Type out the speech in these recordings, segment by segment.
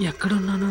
ఎక్కడున్నాను?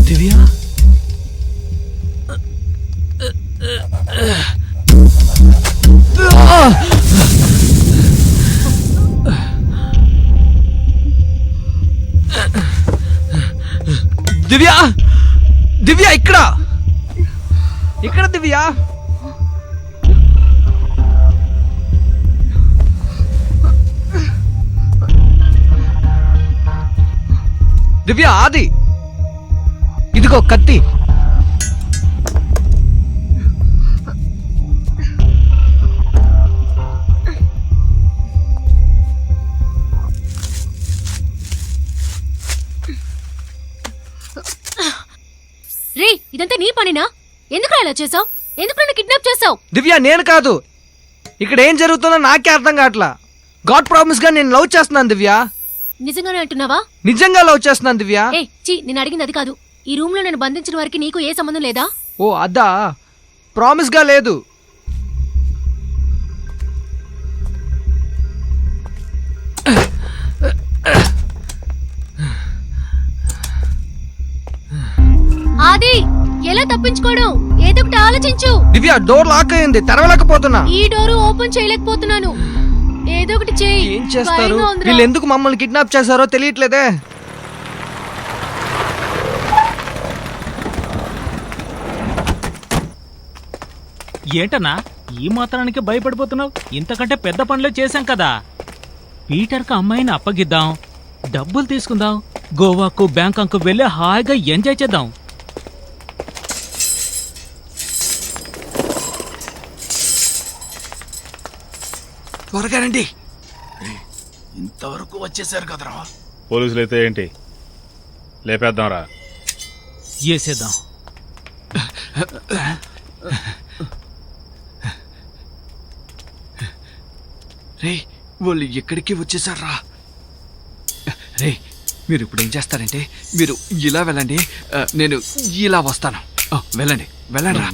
దివ్య, దివ్య, దివ్య ఇక్కడ ఇక్కడ దివ్య. దివ్య, ఆది, ఇదిగో కత్తి. రే, ఇదంతా నీ పనినా? ఎందుకు ఇలా చేసావు? ఎందుకు నన్ను కిడ్నాప్ చేసావు? దివ్య, నేను కాదు. ఇక్కడ ఏం జరుగుతుందో నాకే అర్థం కావట్లా. గాడ్ ప్రామిస్ గా నేను లవ్ చేస్తున్నాను దివ్య. నిజంగానే అంటున్నావా? నిజంగా లవ్ చేస్తున్నాను దివ్య. నేను అడిగింది అది కాదు. ఈ రూమ్ లో నన్ను బంధించిన వారికి నీకు ఏ సంబంధం లేదా? ఓ అదా, ప్రామిస్ గా లేదు. ఆది, ఎలా తప్పించుకోవడం? ఏదో ఒకటి ఆలోచించు. దివ్య, డోర్ లాక్ అయింది, తెరవలేకపోతున్నా. ఈ డోర్ ఓపెన్ చేయలేకపోతున్నాను. ఏదో ఒకటి చేయి. ఏం చేస్తారు? వీళ్ళు ఎందుకు మమ్మల్ని కిడ్నాప్ చేశారో తెలియట్లేదే. ఏంటన్నా ఈ మాత్రానికి భయపడిపోతున్నావు? ఇంతకంటే పెద్ద పనులే చేశాం కదా. పీటర్కి అమ్మాయిని అప్పగిద్దాం, డబ్బులు తీసుకుందాం, గోవాకు బ్యాంకాకు వెళ్ళి హాయిగా ఎంజాయ్ చేద్దాం. త్వరగా రండి. ఇంతవరకు వచ్చేసారు కదరా. పోలీసులు అయితే ఏంటి, లేపేద్దాంరా. వేసేద్దాం. రే, వాళ్ళు ఎక్కడికి వచ్చేసారా? రే, మీరు ఇప్పుడు ఏం చేస్తారంటే, మీరు ఇలా వెళ్ళండి, నేను ఇలా వస్తాను. వెళ్ళండి, వెళ్ళండి రా.